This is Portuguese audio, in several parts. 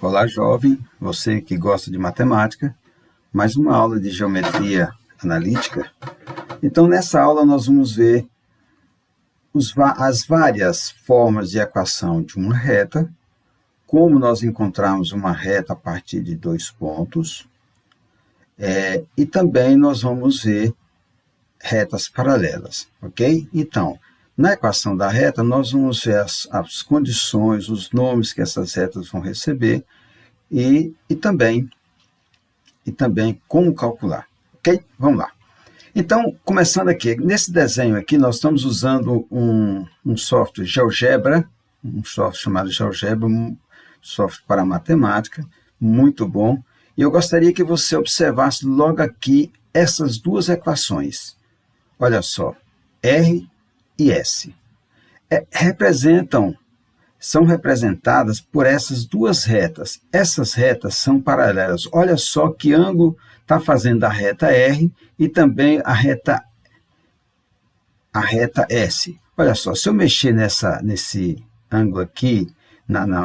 Olá, jovem, você que gosta de matemática, mais uma aula de geometria analítica. Então, nessa aula nós vamos ver as várias formas de equação de uma reta, como nós encontramos uma reta a partir de dois pontos, e também nós vamos ver retas paralelas, ok? Então, na equação da reta, nós vamos ver as condições, os nomes que essas retas vão receber e também como calcular, ok? Vamos lá. Então, começando aqui, nesse desenho aqui, nós estamos usando um software GeoGebra, um software chamado GeoGebra, um software para matemática, muito bom. E eu gostaria que você observasse logo aqui essas duas equações. Olha só, R e S. São representadas por essas duas retas. Essas retas são paralelas. Olha só que ângulo está fazendo a reta R e também a reta S. Olha só, se eu mexer nesse ângulo aqui,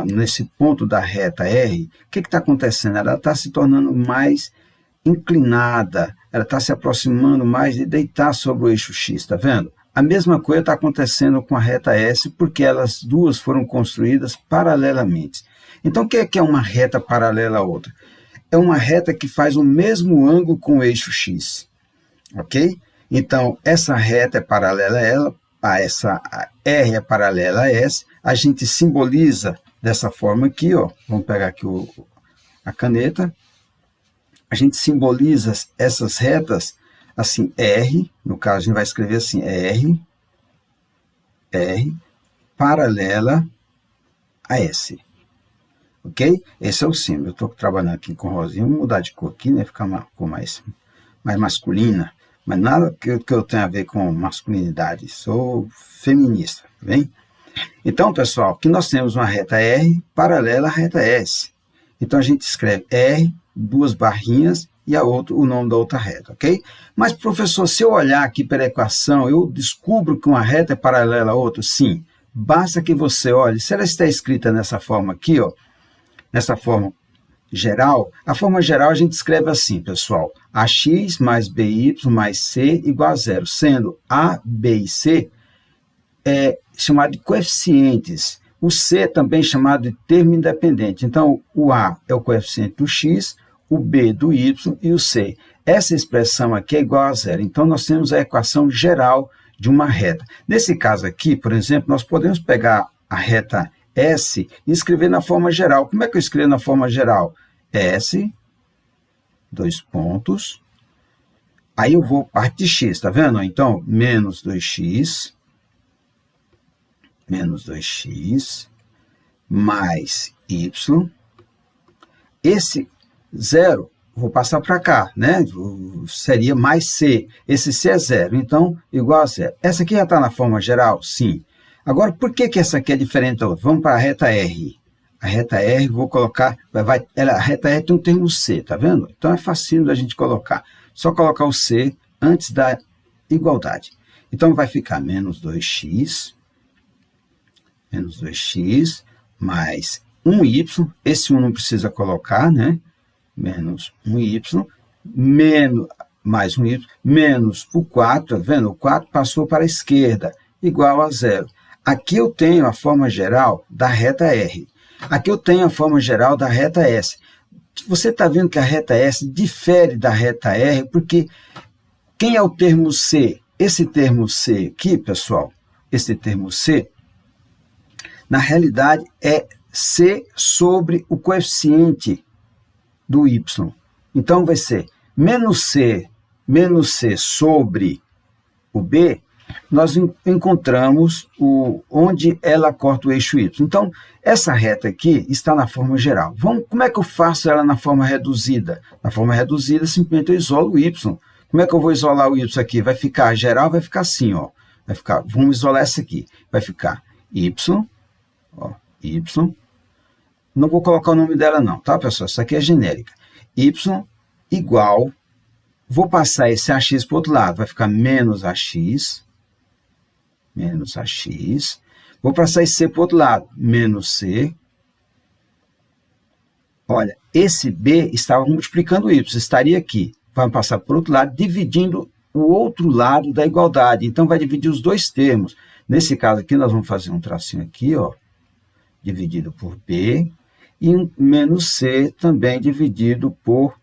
nesse ponto da reta R, o que está acontecendo? Ela está se tornando mais inclinada, ela está se aproximando mais de deitar sobre o eixo X, está vendo? A mesma coisa está acontecendo com a reta S, porque elas duas foram construídas paralelamente. Então, o que é uma reta paralela à outra? É uma reta que faz o mesmo ângulo com o eixo X, ok? Então, essa reta é paralela a ela, a R é paralela a S, a gente simboliza dessa forma aqui, ó. Vamos pegar aqui a caneta. A gente simboliza essas retas assim, R, no caso a gente vai escrever assim, R, paralela a S, ok? Esse é o símbolo. Eu estou trabalhando aqui com rosinha, vou mudar de cor aqui, né? Ficar uma cor mais masculina, mas nada que eu tenha a ver com masculinidade, sou feminista, tá bem? Então, pessoal, aqui nós temos uma reta R paralela à reta S. Então, a gente escreve R, duas barrinhas, e o nome da outra reta, ok? Mas, professor, se eu olhar aqui pela equação, eu descubro que uma reta é paralela a outra? Sim, basta que você olhe. Se ela está escrita nessa forma aqui, ó, nessa forma geral, a forma geral a gente escreve assim, pessoal, AX mais BY mais C igual a zero, sendo A, B e C chamado de coeficientes. O C também chamado de termo independente. Então, o A é o coeficiente do X, o B do Y e o C. Essa expressão aqui é igual a zero. Então, nós temos a equação geral de uma reta. Nesse caso aqui, por exemplo, nós podemos pegar a reta S e escrever na forma geral. Como é que eu escrevo na forma geral? S, dois pontos, aí eu vou parte de X, tá vendo? Então, menos 2x, mais Y, esse zero, vou passar para cá, né? Seria mais C. Esse C é zero, então igual a zero. Essa aqui já está na forma geral? Sim. Agora, por que essa aqui é diferente da outra? Vamos para a reta R. A reta R, vou colocar, a reta R tem um termo C, tá vendo? Então é facinho da gente colocar. Só colocar o C antes da igualdade. Então vai ficar menos 2x, mais 1y, esse 1 não precisa colocar, né? Menos 1y, mais 1y, menos o 4, tá vendo? O 4 passou para a esquerda, igual a zero. Aqui eu tenho a forma geral da reta R. Aqui eu tenho a forma geral da reta S. Você está vendo que a reta S difere da reta R, porque quem é o termo C? Esse termo C aqui, pessoal, esse termo C, na realidade é C sobre o coeficiente do Y. Então, vai ser menos C sobre o B, nós encontramos onde ela corta o eixo Y. Então, essa reta aqui está na forma geral. Como é que eu faço ela na forma reduzida? Na forma reduzida, simplesmente eu isolo o Y. Como é que eu vou isolar o Y aqui? Vai ficar geral, vai ficar assim, ó. Vamos isolar essa aqui. Vai ficar Y, ó, Y. Não vou colocar o nome dela não, tá, pessoal? Isso aqui é genérica. Y igual, vou passar esse AX para o outro lado, vai ficar menos AX, vou passar esse C para o outro lado, menos C, Olha, esse b estava multiplicando o y, estaria aqui. Vai passar por outro lado, dividindo o outro lado da igualdade. Então, vai dividir os dois termos. Nesse caso aqui, nós vamos fazer um tracinho aqui, ó, dividido por b, e um menos c também dividido por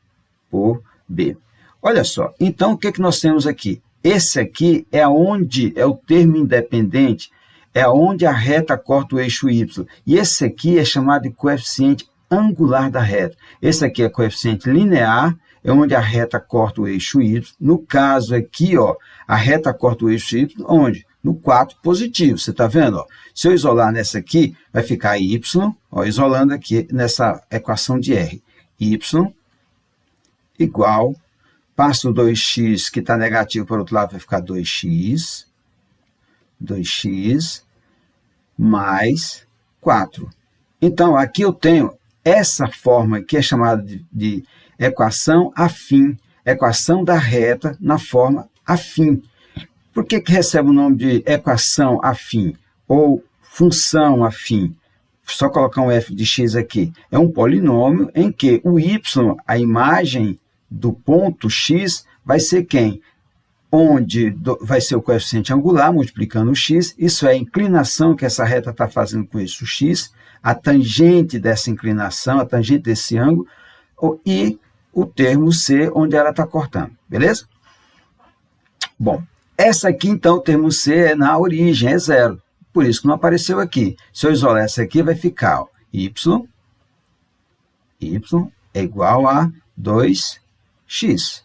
b. Olha só, então o que nós temos aqui? Esse aqui é onde é o termo independente, é onde a reta corta o eixo y. E esse aqui é chamado de coeficiente angular da reta. Esse aqui é coeficiente linear, é onde a reta corta o eixo y. No caso aqui, ó, a reta corta o eixo y, onde? No 4 positivo, você está vendo? Ó? Se eu isolar nessa aqui, vai ficar y, ó, isolando aqui nessa equação de R. Y igual, passa o 2x que está negativo para o outro lado, vai ficar 2x mais 4. Então, aqui eu tenho essa forma que é chamada de equação afim, equação da reta na forma afim. Por que recebe o nome de equação afim ou função afim? Só colocar um f de x aqui. É um polinômio em que o y, a imagem do ponto x, vai ser quem? Onde vai ser o coeficiente angular, multiplicando o x. Isso é a inclinação que essa reta está fazendo com isso, x. A tangente dessa inclinação, a tangente desse ângulo. E o termo c, onde ela está cortando. Beleza? Bom. Essa aqui, então, o termo C é na origem, é zero. Por isso que não apareceu aqui. Se eu isolar essa aqui, vai ficar ó, y é igual a 2x.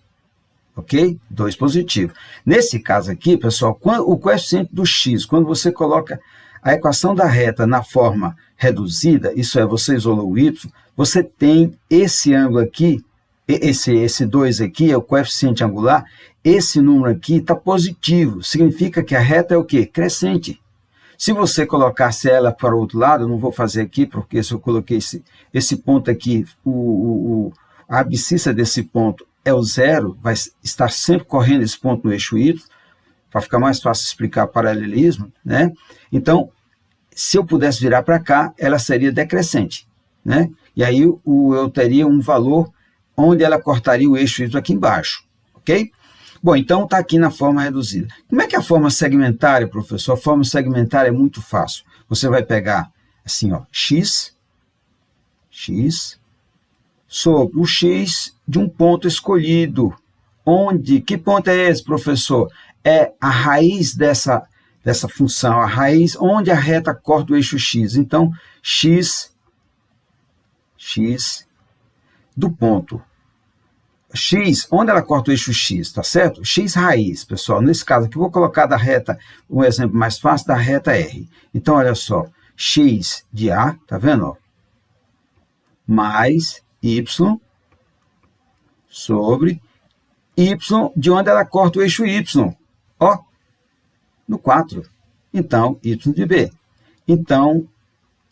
Ok? 2 positivo. Nesse caso aqui, pessoal, o coeficiente do x, quando você coloca a equação da reta na forma reduzida, isso é, você isolou o y, você tem esse ângulo aqui, esse 2 aqui é o coeficiente angular, esse número aqui está positivo, significa que a reta é o quê? Crescente. Se você colocasse ela para o outro lado, eu não vou fazer aqui, porque se eu coloquei esse ponto aqui, a abscissa desse ponto é o zero, vai estar sempre correndo esse ponto no eixo y, para ficar mais fácil explicar paralelismo, né? Então, se eu pudesse virar para cá, ela seria decrescente, né? E aí eu teria um valor onde ela cortaria o eixo y aqui embaixo, ok? Bom, então está aqui na forma reduzida. Como é que é a forma segmentária, professor? A forma segmentária é muito fácil. Você vai pegar assim, ó, x sobre o x de um ponto escolhido. Onde? Que ponto é esse, professor? É a raiz dessa função, a raiz onde a reta corta o eixo x. Então, x do ponto x, onde ela corta o eixo x, tá certo? X raiz, pessoal. Nesse caso aqui, vou colocar da reta, um exemplo mais fácil, da reta R. Então, olha só, x de A, tá vendo? Ó, mais y sobre y de onde ela corta o eixo y. Ó, no 4. Então, y de B. Então,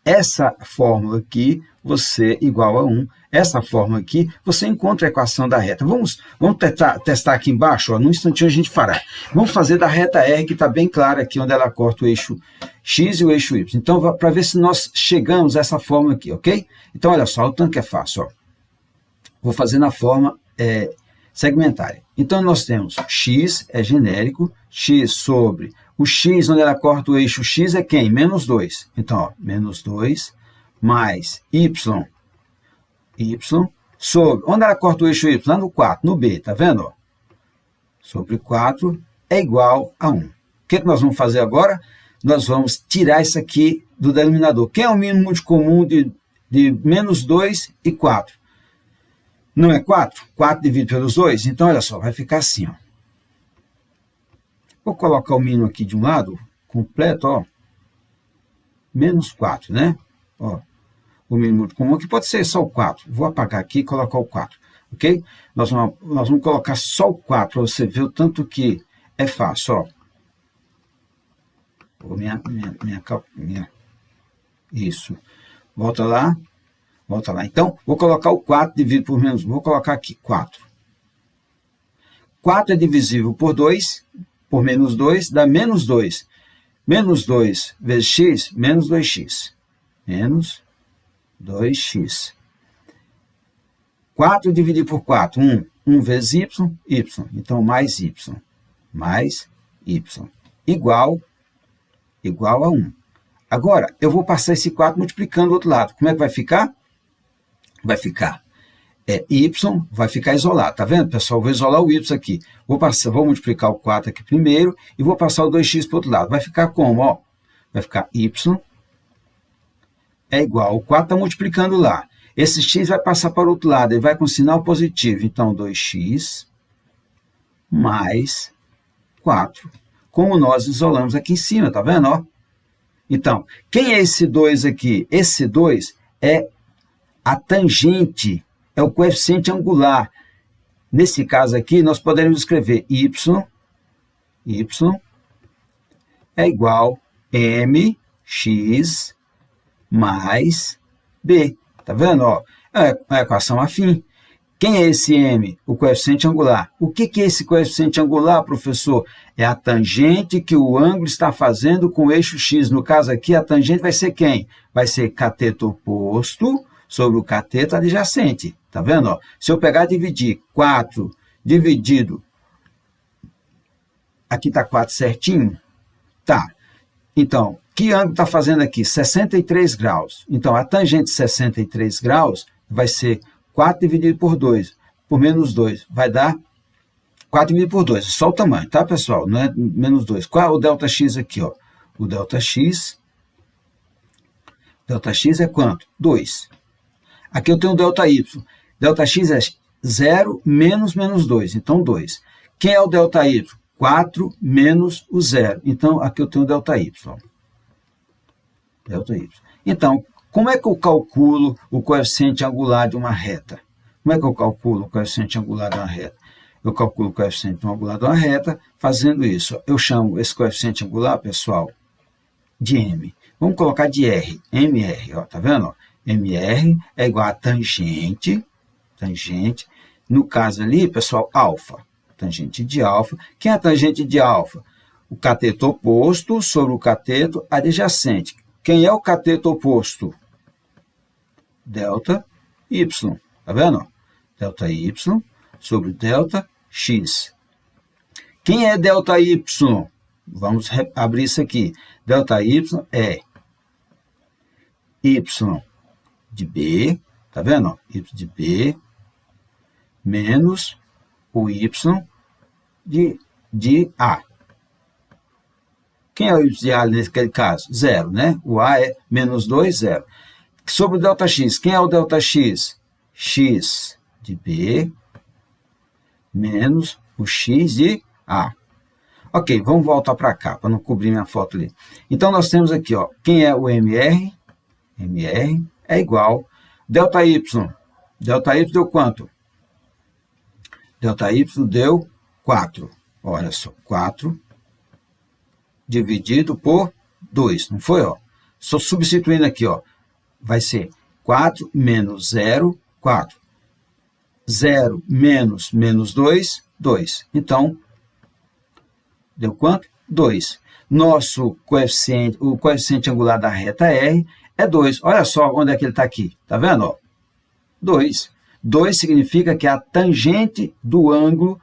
essa fórmula aqui, você igual a 1. Essa fórmula aqui, você encontra a equação da reta. Vamos testar aqui embaixo, ó, num instantinho a gente fará. Vamos fazer da reta R, que está bem clara aqui, onde ela corta o eixo x e o eixo y. Então, para ver se nós chegamos a essa fórmula aqui, ok? Então, olha só, o tanto que é fácil, ó. Vou fazer na forma segmentária. Então, nós temos x, é genérico, x sobre o x, onde ela corta o eixo x, é quem? Menos 2. Então, ó, menos 2 mais y sobre, onde ela corta o eixo y? Lá no 4, no B, tá vendo? Ó? Sobre 4 é igual a 1. O que nós vamos fazer agora? Nós vamos tirar isso aqui do denominador. Quem é o mínimo comum de menos 2 e 4? Não é 4? 4 dividido pelos 2? Então, olha só, vai ficar assim, ó. Vou colocar o mínimo aqui de um lado, completo, ó. Menos 4, né? Ó. O mínimo comum, que pode ser só o 4. Vou apagar aqui e colocar o 4, ok? Nós vamos colocar só o 4, para você ver o tanto que é fácil, ó. Isso. Volta lá. Então, vou colocar o 4 dividido por menos 1. Vou colocar aqui, 4. 4 é divisível por 2, por menos 2, dá menos 2. Menos 2 vezes x, menos 2x. Menos 2x. 4 dividido por 4, 1. 1 vezes y, y. Então, mais y. Mais y. Igual a 1. Agora, eu vou passar esse 4 multiplicando do outro lado. Como é que vai ficar? Vai ficar y, vai ficar isolado. Tá vendo, pessoal? Vou isolar o y aqui. Vou multiplicar o 4 aqui primeiro e vou passar o 2x para o outro lado. Vai ficar como? Ó, vai ficar y é igual. O 4 está multiplicando lá. Esse x vai passar para o outro lado. Ele vai com sinal positivo. Então, 2x mais 4. Como nós isolamos aqui em cima, tá vendo? Ó? Então, quem é esse 2 aqui? Esse 2 é a tangente, é o coeficiente angular. Nesse caso aqui, nós poderíamos escrever y é igual a mx mais b. Tá vendo? Ó, é uma equação afim. Quem é esse m? O coeficiente angular. O que é esse coeficiente angular, professor? É a tangente que o ângulo está fazendo com o eixo x. No caso aqui, a tangente vai ser quem? Vai ser cateto oposto sobre o cateto adjacente. Tá vendo? Ó, se eu pegar e dividir 4 dividido... Aqui está 4 certinho? Tá. Então, que ângulo está fazendo aqui? 63 graus. Então, a tangente de 63 graus vai ser 4 dividido por 2, por menos 2. Vai dar 4 dividido por 2. Só o tamanho, tá, pessoal? Não é menos 2. Qual é o ΔX aqui? Ó? O ΔX é quanto? 2. Aqui eu tenho o ΔY. ΔX é 0 menos 2. Então, 2. Quem é o ΔY? 4 menos o 0. Então, aqui eu tenho o ΔY. ΔY. Então, como é que eu calculo o coeficiente angular de uma reta? Como é que eu calculo o coeficiente angular de uma reta? Eu calculo o coeficiente angular de uma reta fazendo isso. Eu chamo esse coeficiente angular, pessoal, de m. Vamos colocar de r. mr, ó, tá vendo? Ó? mr é igual a tangente. No caso ali, pessoal, alfa. Tangente de alfa. Quem é a tangente de alfa? O cateto oposto sobre o cateto adjacente. Quem é o cateto oposto? ΔY. Tá vendo? ΔY sobre ΔX. Quem é ΔY? Vamos abrir isso aqui. ΔY é y de B, tá vendo? Y de B menos o y de A. Quem é o y de A nesse caso? 0, né? O A é menos 2, 0. Sobre o ΔX, quem é o ΔX? X de B menos o x de A. Ok, vamos voltar para cá, para não cobrir minha foto ali. Então, nós temos aqui, ó, quem é o MR? MR é igual ΔY. ΔY deu quanto? ΔY deu 4. Olha só, 4 dividido por 2, não foi? Ó? Só substituindo aqui, ó, vai ser 4 menos 0, 4. 0 menos 2, 2. Então, deu quanto? 2. Nosso coeficiente, o coeficiente angular da reta R é 2. Olha só onde é que ele está aqui. Tá vendo? Ó? 2. 2 significa que é a tangente do ângulo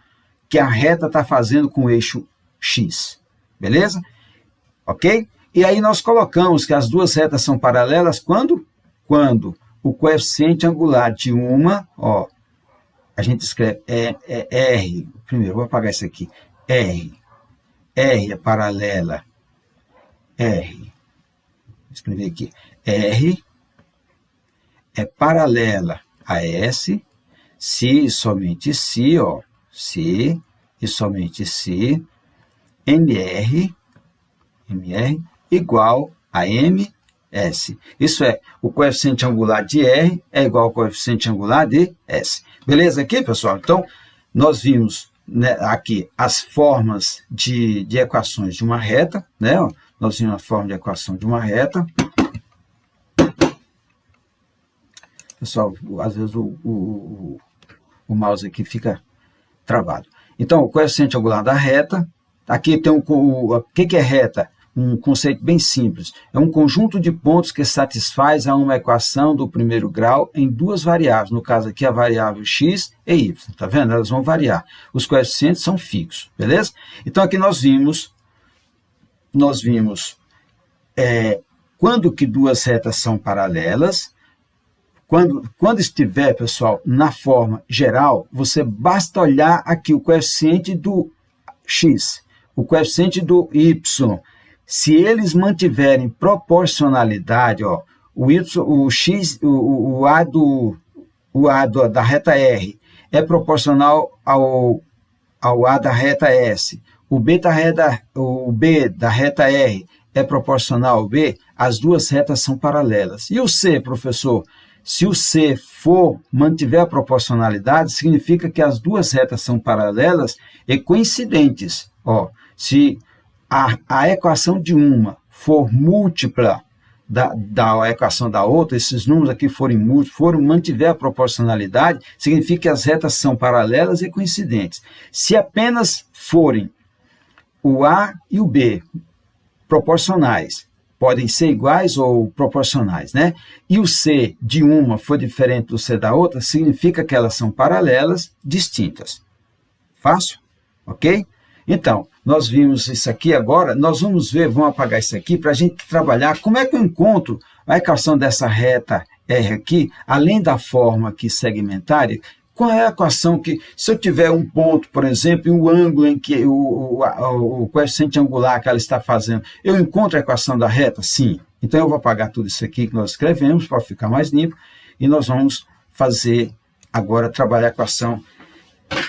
que a reta está fazendo com o eixo X. Beleza? Ok? E aí nós colocamos que as duas retas são paralelas quando? Quando o coeficiente angular de uma, ó, a gente escreve R. Primeiro, vou apagar isso aqui. R é paralela. R. Vou escrever aqui. R é paralela a S, se e somente se, ó, se e somente se, MR igual a MS. Isso é, o coeficiente angular de R é igual ao coeficiente angular de S. Beleza aqui, pessoal? Então, nós vimos, né, aqui as formas de equações de uma reta, né? Nós vimos a forma de equação de uma reta. Pessoal, às vezes o mouse aqui fica travado. Então, o coeficiente angular da reta. Aqui tem o que é reta? um conceito bem simples. É um conjunto de pontos que satisfaz a uma equação do primeiro grau em duas variáveis. No caso aqui, a variável x e y. Tá vendo? Elas vão variar. Os coeficientes são fixos, beleza? Então, aqui nós vimos quando que duas retas são paralelas. Quando estiver, pessoal, na forma geral, você basta olhar aqui o coeficiente do x, o coeficiente do y. Se eles mantiverem proporcionalidade, ó, o a da reta R é proporcional ao a da reta S, o b da reta R é proporcional ao b, as duas retas são paralelas. E o C, professor? Se o C mantiver a proporcionalidade, significa que as duas retas são paralelas e coincidentes. Ó, se a equação de uma for múltipla da equação da outra, esses números aqui forem múltiplos, mantiver a proporcionalidade, significa que as retas são paralelas e coincidentes. Se apenas forem o A e o B proporcionais, podem ser iguais ou proporcionais, né? E o C de uma for diferente do C da outra, significa que elas são paralelas, distintas. Fácil? Ok? Então, nós vimos isso aqui agora, nós vamos apagar isso aqui para a gente trabalhar como é que eu encontro a equação dessa reta R aqui, além da forma aqui segmentária. Qual é a equação que, se eu tiver um ponto, por exemplo, e um ângulo em que o coeficiente angular que ela está fazendo, eu encontro a equação da reta? Sim. Então, eu vou apagar tudo isso aqui que nós escrevemos para ficar mais limpo, e nós vamos agora trabalhar a equação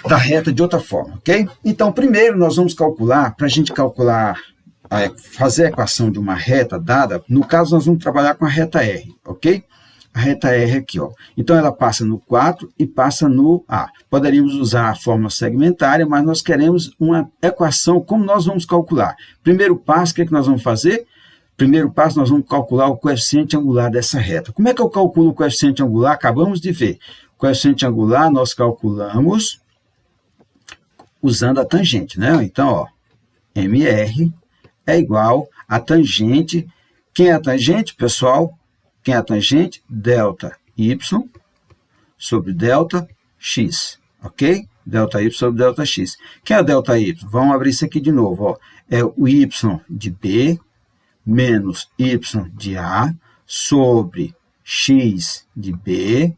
da reta de outra forma, ok? Então, primeiro nós vamos calcular, para a gente fazer a equação de uma reta dada, no caso nós vamos trabalhar com a reta R, ok? A reta R aqui, ó. Então, ela passa no 4 e passa no A. Poderíamos usar a forma segmentária, mas nós queremos uma equação, como nós vamos calcular? Primeiro passo, o que é que nós vamos fazer? Primeiro passo, nós vamos calcular o coeficiente angular dessa reta. Como é que eu calculo o coeficiente angular? Acabamos de ver. O coeficiente angular nós calculamos usando a tangente, né? Então, ó, MR é igual a tangente. Quem é a tangente, pessoal? Quem é a tangente? Delta Y sobre delta X, ok? Delta Y sobre delta X. Quem é o delta Y? Vamos abrir isso aqui de novo, ó. É o Y de B menos Y de A sobre X de B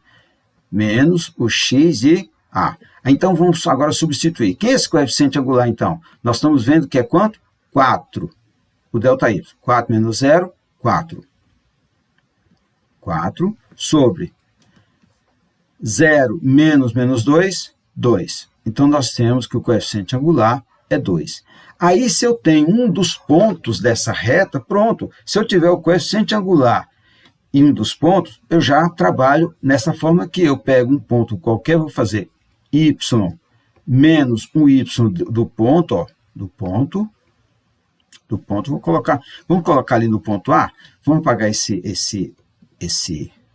menos o X de A. Então, vamos agora substituir. Quem é esse coeficiente angular, então? Nós estamos vendo que é quanto? 4. O delta Y. 4 menos 0, 4. 4 sobre 0 menos 2, 2. Então, nós temos que o coeficiente angular é 2. Aí, se eu tenho um dos pontos dessa reta, pronto. Se eu tiver o coeficiente angular e um dos pontos, eu já trabalho nessa forma que eu pego um ponto qualquer, vou fazer y menos um y do ponto, ó, vamos colocar ali no ponto A, vamos apagar esse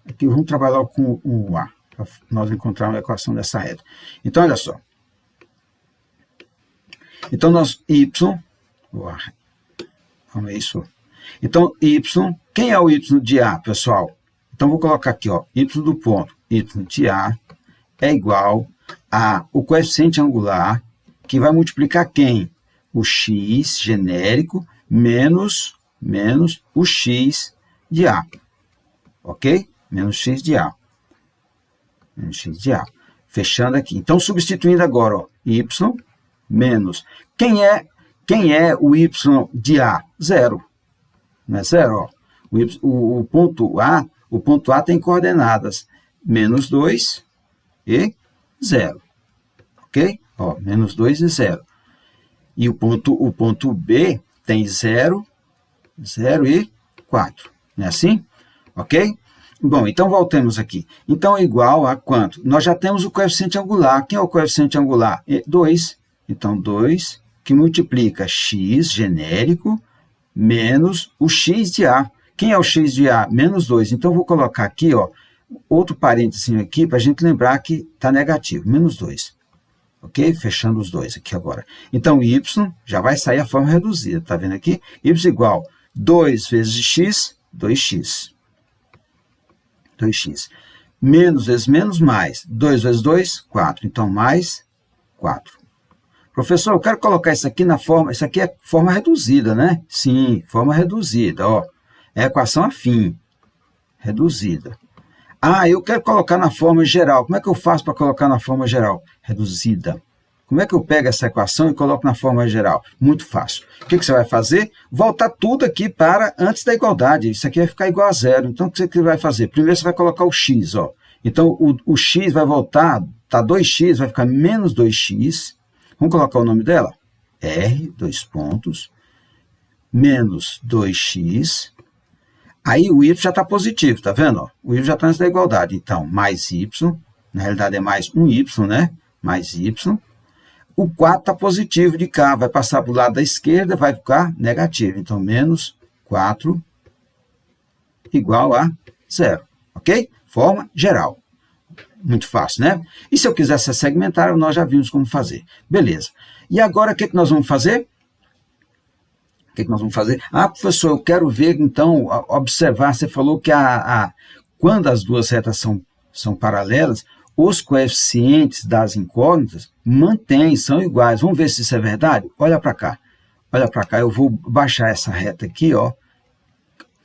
aqui, vamos trabalhar com o A, para nós encontrarmos a equação dessa reta. Então, olha só. Então, vamos isso. Então, y, quem é o y de A, pessoal? Então, vou colocar aqui, ó, y do ponto, y de A é igual a o coeficiente angular, que vai multiplicar quem? O x genérico menos o x de A. Ok? Menos x de A. Menos x de A. Fechando aqui. Então, substituindo agora, ó, y menos. Quem é o y de A? 0. Não é 0? Ó. O ponto A tem coordenadas menos 2 e 0. Ok? Ó, menos 2 e 0. E o ponto B tem 0, 0 e 4. Não é assim? Ok? Bom, então voltemos aqui. Então, é igual a quanto? Nós já temos o coeficiente angular. Quem é o coeficiente angular? 2. Então, 2 que multiplica x genérico menos o x de A. Quem é o x de A? Menos 2. Então, eu vou colocar aqui, ó, outro parênteses aqui para a gente lembrar que está negativo. Menos 2. Ok? Fechando os dois aqui agora. Então, y já vai sair a forma reduzida. Tá vendo aqui? Y igual 2 vezes x, 2x. 2x. Menos vezes menos, mais. 2 vezes 2, 4. Então, mais 4. Professor, eu quero colocar isso aqui na forma... Isso aqui é forma reduzida, né? Sim, forma reduzida. Ó, é a equação afim. Reduzida. Ah, eu quero colocar na forma geral. Como é que eu faço para colocar na forma geral? Reduzida. Como é que eu pego essa equação e coloco na forma geral? Muito fácil. O que você vai fazer? Voltar tudo aqui para antes da igualdade. Isso aqui vai ficar igual a zero. Então, o que você vai fazer? Primeiro, você vai colocar o x. Ó. Então, o x vai voltar, tá 2x, vai ficar menos 2x. Vamos colocar o nome dela? R, dois pontos, menos 2x. Aí o y já está positivo, tá vendo? Ó? O y já está antes da igualdade. Então, mais y, na realidade é mais um y, né? Mais y. O 4 está positivo de cá, vai passar para o lado da esquerda, vai ficar negativo. Então, menos 4 igual a 0, ok? Forma geral. Muito fácil, né? E se eu quisesse segmentar, nós já vimos como fazer. Beleza. E agora, o que nós vamos fazer? O que nós vamos fazer? Ah, professor, eu quero ver, então, observar, você falou que quando as duas retas são paralelas, os coeficientes das incógnitas mantêm, são iguais. Vamos ver se isso é verdade? Olha para cá. Olha para cá, eu vou baixar essa reta aqui, ó.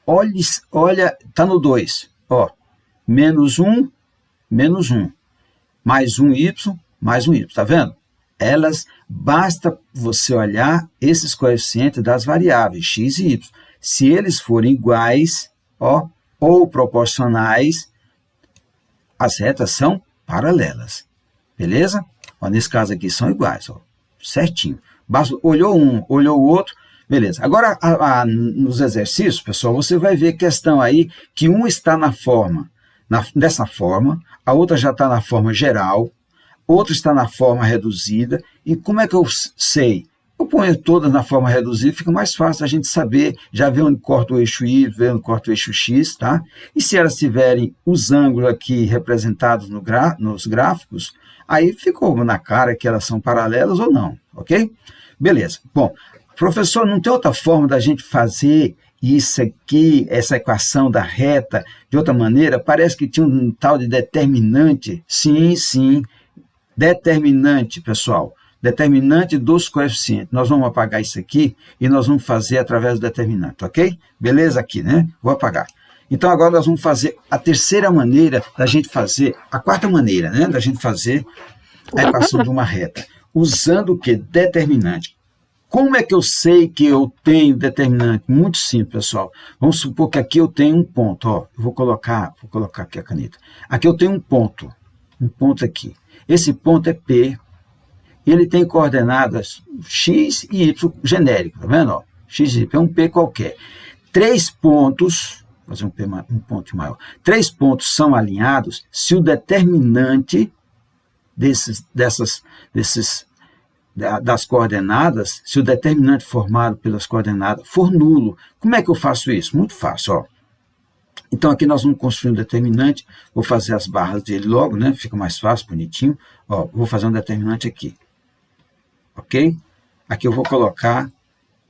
Olha, tá no 2, ó. Menos 1, mais um y, mais um y, tá vendo? Basta você olhar esses coeficientes das variáveis x e y. Se eles forem iguais, ó, ou proporcionais, as retas são paralelas, beleza? Ó, nesse caso aqui são iguais, ó, certinho. Basta, olhou um, olhou o outro, beleza. Agora, nos exercícios, pessoal, você vai ver questão aí que um está na forma, dessa forma, a outra já está na forma geral, outra está na forma reduzida. E como é que eu sei? Eu ponho todas na forma reduzida, fica mais fácil a gente saber, já ver onde corta o eixo Y, ver onde corta o eixo X, tá? E se elas tiverem os ângulos aqui representados nos gráficos, aí ficou na cara que elas são paralelas ou não, ok? Beleza. Bom, professor, não tem outra forma da gente fazer isso aqui, essa equação da reta, de outra maneira? Parece que tinha um tal de determinante. Sim, sim, determinante, pessoal. Determinante dos coeficientes. Nós vamos apagar isso aqui e nós vamos fazer através do determinante, ok? Beleza aqui, né? Vou apagar. Então, agora nós vamos fazer a terceira maneira da gente fazer, a quarta maneira, né? Da gente fazer a equação de uma reta. Usando o quê? Determinante. Como é que eu sei que eu tenho determinante? Muito simples, pessoal. Vamos supor que aqui eu tenho um ponto, ó. Eu vou colocar aqui a caneta. Aqui eu tenho um ponto aqui. Esse ponto é P. Ele tem coordenadas x e y genérico, tá vendo? Ó, x e y é um P qualquer. 3 pontos, vou fazer um ponto maior. 3 pontos são alinhados se o determinante das coordenadas, se o determinante formado pelas coordenadas for nulo. Como é que eu faço isso? Muito fácil, ó. Então, aqui nós vamos construir um determinante, vou fazer as barras dele logo, né? Fica mais fácil, bonitinho. Ó, vou fazer um determinante aqui. Ok? Aqui eu vou colocar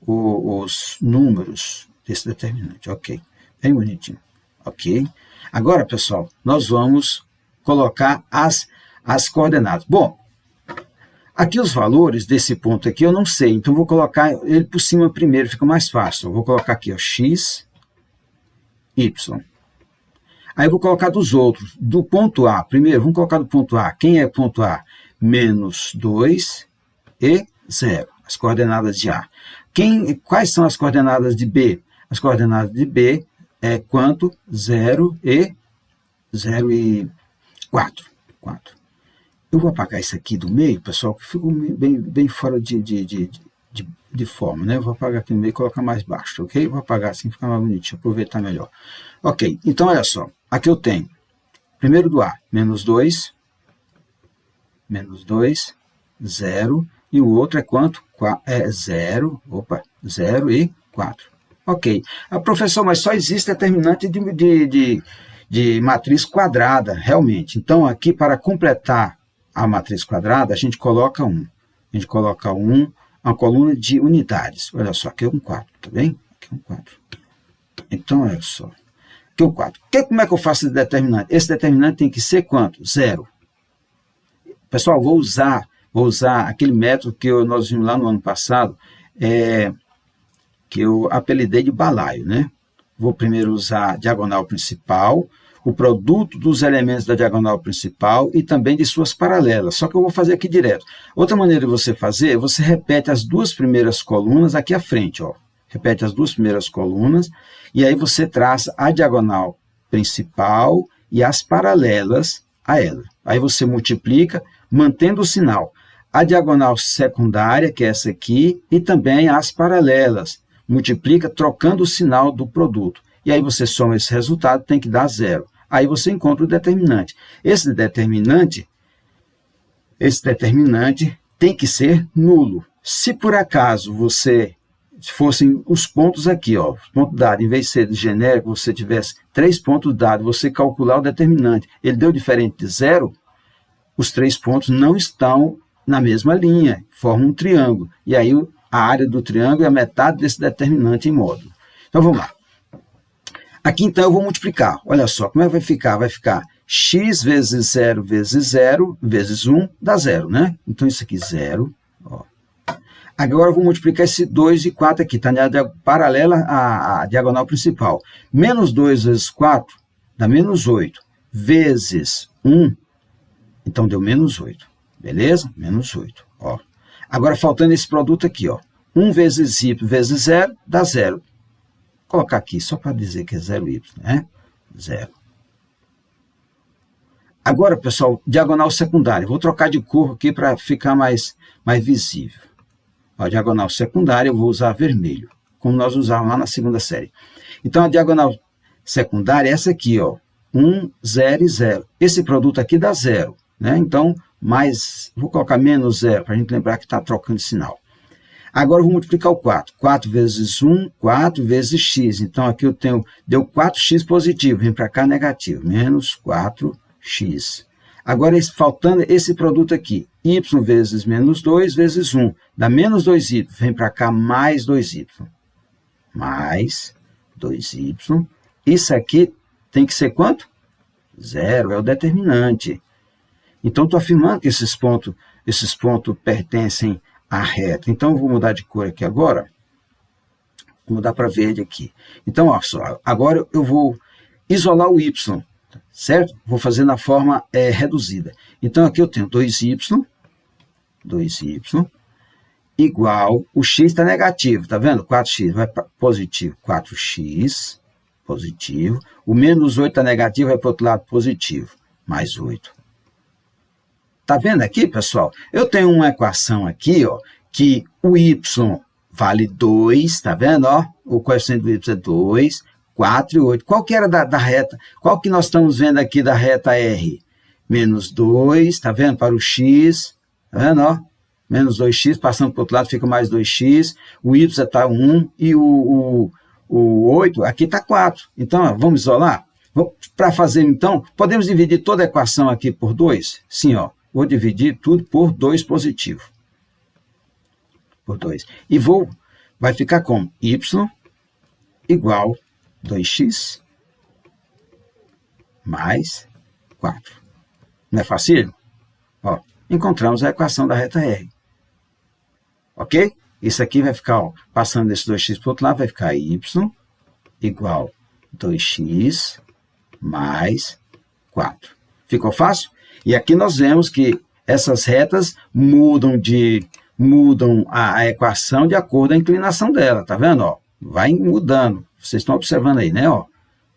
os números desse determinante. Ok? Bem bonitinho. Ok? Agora, pessoal, nós vamos colocar as coordenadas. Bom, aqui os valores desse ponto aqui eu não sei, então vou colocar ele por cima primeiro, fica mais fácil. Eu vou colocar aqui, ó, x, y. Aí eu vou colocar dos outros. Do ponto A, primeiro, vamos colocar do ponto A. Quem é o ponto A? Menos 2 e 0. As coordenadas de A. Quais são as coordenadas de B? As coordenadas de B é quanto? 0 e 4. Eu vou apagar isso aqui do meio, pessoal, que ficou bem fora de forma, né? Eu vou apagar aqui no meio e colocar mais baixo, ok? Vou apagar assim, fica mais bonitinho, aproveitar melhor. Ok, então olha só, aqui eu tenho, primeiro do A, menos 2, 0, e o outro é quanto? É 0 e 4. Ok. Professor, mas só existe determinante de matriz quadrada, realmente. Então, aqui, para completar a matriz quadrada, a gente coloca 1. A gente coloca 1, uma coluna de unidades. Olha só, aqui é um 4, tá bem? Aqui é um 4. Então, olha só. Aqui é um 4. Como é que eu faço esse determinante? Esse determinante tem que ser quanto? 0. Pessoal, vou usar aquele método que nós vimos lá no ano passado, que eu apelidei de balaio, né? Vou primeiro usar a diagonal principal, o produto dos elementos da diagonal principal e também de suas paralelas, só que eu vou fazer aqui direto. Outra maneira de você fazer, você repete as duas primeiras colunas aqui à frente, ó. Repete as duas primeiras colunas, e aí você traça a diagonal principal e as paralelas a ela. Aí você multiplica, mantendo o sinal. A diagonal secundária, que é essa aqui, e também as paralelas. Multiplica trocando o sinal do produto. E aí você soma esse resultado, tem que dar 0. Aí você encontra o determinante. Esse determinante tem que ser nulo. Se por acaso fossem os pontos aqui, ó, ponto dado, em vez de ser genérico, você tivesse 3 pontos dados, você calcular o determinante, ele deu diferente de 0, os 3 pontos não estão na mesma linha, formam um triângulo. E aí a área do triângulo é a metade desse determinante em módulo. Então vamos lá. Aqui, então, eu vou multiplicar. Olha só, como é que vai ficar? Vai ficar x vezes 0 vezes 1 dá 0, né? Então, isso aqui, 0. Ó. Agora, eu vou multiplicar esse 2 e 4 aqui, tá? Paralela à diagonal principal. Menos 2 vezes 4 dá menos 8. Vezes 1, então, deu menos 8. Beleza? Menos 8. Ó. Agora, faltando esse produto aqui, ó. 1 vezes y vezes 0 dá 0. Vou colocar aqui, só para dizer que é 0y, né? 0. Agora, pessoal, diagonal secundária. Vou trocar de cor aqui para ficar mais visível. A diagonal secundária eu vou usar vermelho, como nós usávamos lá na segunda série. Então, a diagonal secundária é essa aqui, ó. 1, 0 e 0. Esse produto aqui dá 0, né? Então, vou colocar menos 0, para a gente lembrar que está trocando de sinal. Agora eu vou multiplicar o 4. 4 vezes 1, 4 vezes x. Então, aqui deu 4x positivo, vem para cá negativo, menos 4x. Agora, faltando esse produto aqui, y vezes menos 2 vezes 1, dá menos 2y, vem para cá mais 2y. Mais 2y. Isso aqui tem que ser quanto? 0, é o determinante. Então, estou afirmando que esses pontos pertencem à reta. Então, eu vou mudar de cor aqui agora. Vou mudar para verde aqui. Então, olha só, agora eu vou isolar o y, certo? Vou fazer na forma reduzida. Então, aqui eu tenho 2y igual, o x está negativo, tá vendo? 4x vai para positivo, 4x, positivo. O menos 8 está negativo, vai para o outro lado positivo, mais 8. Tá vendo aqui, pessoal? Eu tenho uma equação aqui, ó, que o y vale 2, tá vendo? Ó, o coeficiente do y é 2, 4 e 8. Qual que era da reta? Qual que nós estamos vendo aqui da reta R? Menos 2, tá vendo? Para o x, tá vendo? Ó, menos 2x, passando para o outro lado fica mais 2x, o y está 1 e o 8 aqui está 4. Então, ó, vamos isolar? Para fazer, então, podemos dividir toda a equação aqui por 2? Sim, ó. Vou dividir tudo por 2 positivo. Por 2. E vai ficar como? Y igual 2x mais 4. Não é fácil? Ó, encontramos a equação da reta R. Ok? Isso aqui vai ficar, ó, passando esse 2x para o outro lado, vai ficar y igual 2x mais 4. Ficou fácil? E aqui nós vemos que essas retas mudam a equação de acordo com a inclinação dela, tá vendo? Ó, vai mudando. Vocês estão observando aí, né? Ó,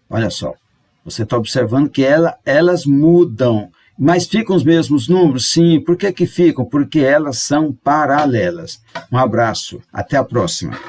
olha só. Você está observando que elas mudam. Mas ficam os mesmos números? Sim. Por que ficam? Porque elas são paralelas. Um abraço. Até a próxima.